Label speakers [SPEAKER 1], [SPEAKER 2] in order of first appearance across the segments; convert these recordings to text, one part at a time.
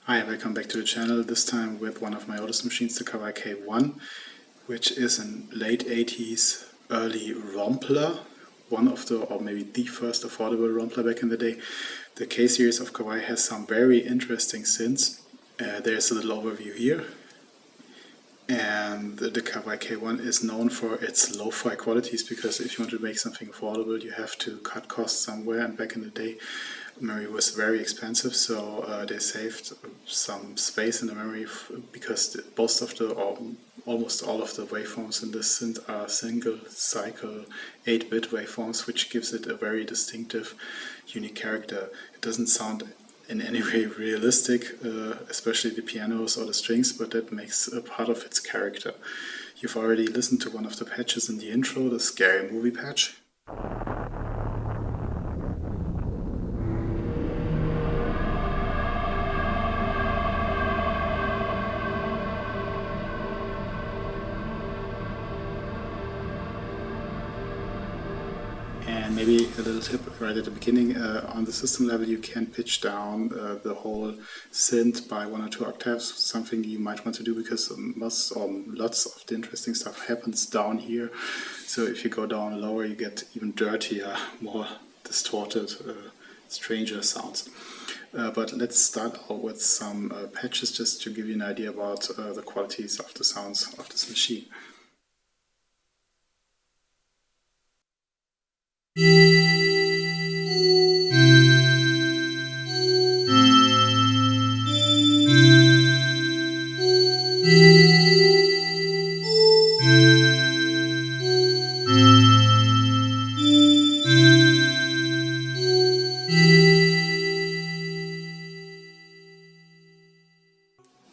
[SPEAKER 1] Hi, welcome back to the channel, this time with one of my oldest machines, the KAWAI K1, which is a late 80s, early rompler, one of the, or maybe the first affordable rompler back in the day. The K series of KAWAI has some very interesting synths. There's a little overview here. And the KAWAI K1 is known for its lo-fi qualities, because if you want to make something affordable you have to cut costs somewhere, and back in the day memory was very expensive, so they saved some space in the memory because most of the, or almost all of the waveforms in this synth are single cycle 8-bit waveforms, which gives it a very distinctive, unique character. It doesn't sound in any way realistic, especially the pianos or the strings, but that makes a part of its character. You've already listened to one of the patches in the intro, the scary movie patch. And maybe a little tip right at the beginning, on the system level you can pitch down the whole synth by 1 or 2 octaves, something you might want to do because lots of the interesting stuff happens down here. So if you go down lower you get even dirtier, more distorted, stranger sounds. But let's start out with some patches just to give you an idea about the qualities of the sounds of this machine.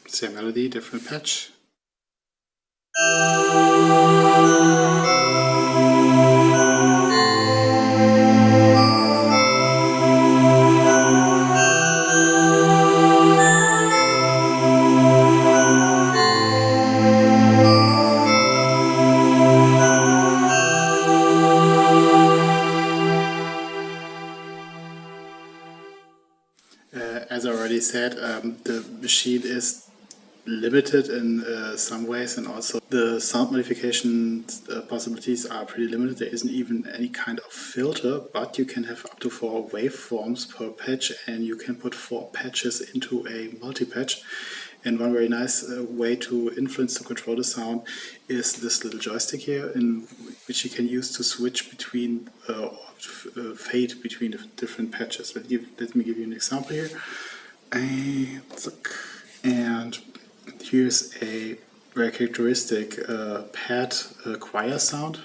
[SPEAKER 1] Same melody, different patch. As I already said, the machine is limited in some ways, and also the sound modification possibilities are pretty limited. There isn't even any kind of filter, but you can have up to 4 waveforms per patch, and you can put 4 patches into a multi-patch. And one very nice way to influence to control the sound is this little joystick here, in which you can use to switch between fade between the different patches. Let me give you an example here. And here's a very characteristic pad choir sound.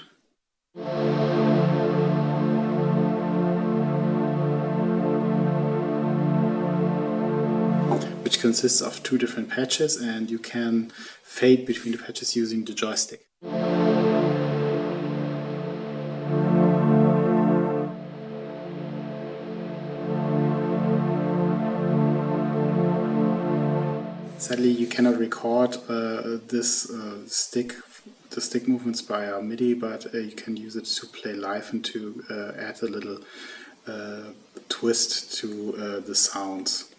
[SPEAKER 1] Which consists of 2 different patches, and you can fade between the patches using the joystick. Sadly, you cannot record the stick movements via MIDI, but you can use it to play live and to add a little twist to the sounds.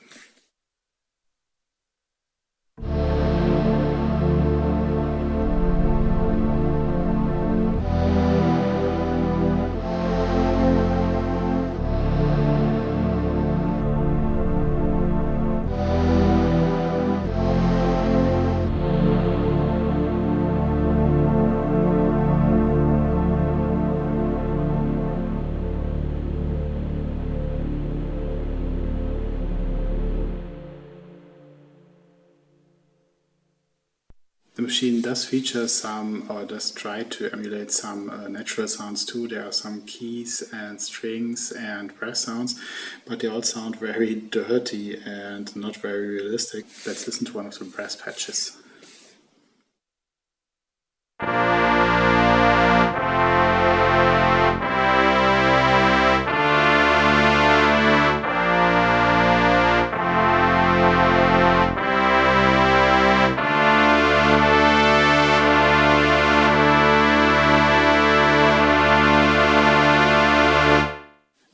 [SPEAKER 1] The machine does feature some, or does try to emulate some natural sounds too. There are some keys and strings and brass sounds, but they all sound very dirty and not very realistic. Let's listen to one of the brass patches.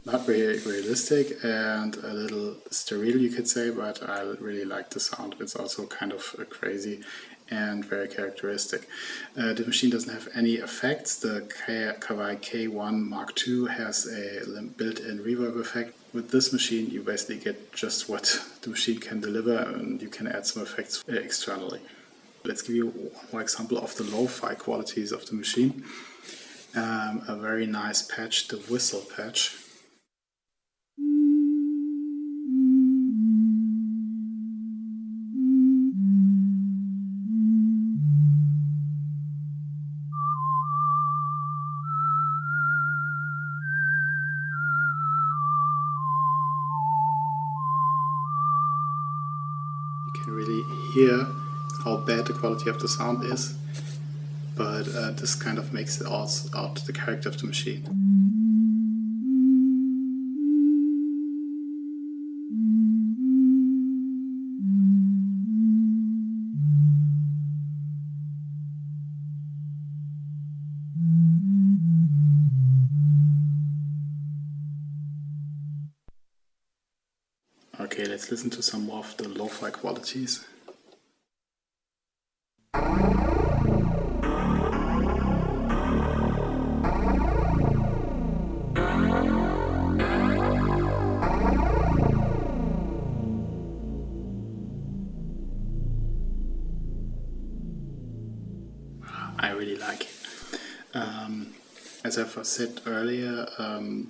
[SPEAKER 1] Not very realistic and a little sterile, you could say, but I really like the sound. It's also kind of crazy and very characteristic. The machine doesn't have any effects. The KAWAI K1 Mark II has a built-in reverb effect. With this machine you basically get just what the machine can deliver, and you can add some effects externally. Let's give you one more example of the lo-fi qualities of the machine. A very nice patch, the Whistle patch. You can really hear how bad the quality of the sound is, but this kind of makes it out the character of the machine. Okay, let's listen to some more of the lo-fi qualities. I really like it. As I've said earlier,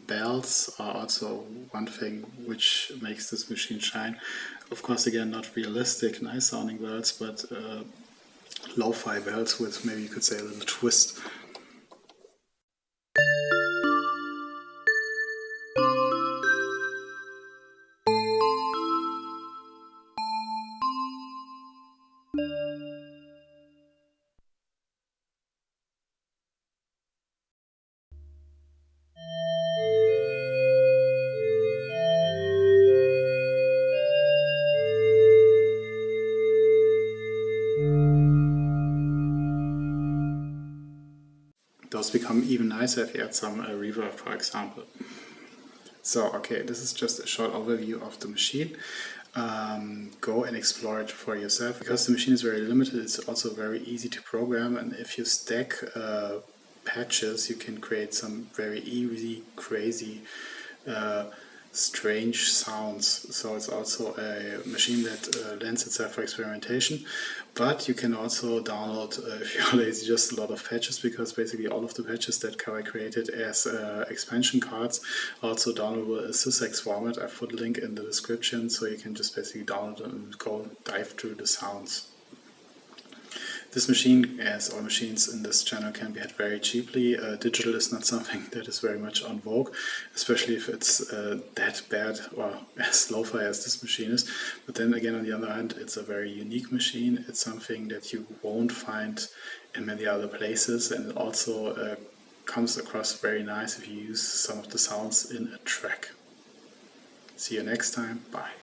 [SPEAKER 1] bells are also one thing which makes this machine shine. Of course, again, not realistic, nice sounding bells, but lo-fi bells with, maybe you could say, a little twist. Those become even nicer if you add some reverb, for example. So, okay, this is just a short overview of the machine. Go and explore it for yourself. Because the machine is very limited, it's also very easy to program, and if you stack patches, you can create some very easy, crazy, strange sounds. So it's also a machine that lends itself for experimentation, but you can also download, if you're lazy, just a lot of patches, because basically all of the patches that KAWAI created as expansion cards also downloadable as SysX format. I've put a link in the description, so you can just basically download them and go dive through the sounds. This machine, as all machines in this channel, can be had very cheaply. Digital is not something that is very much on vogue, especially if it's that bad or as lo-fi as this machine is. But then again, on the other hand, it's a very unique machine. It's something that you won't find in many other places, and it also comes across very nice if you use some of the sounds in a track. See you next time. Bye.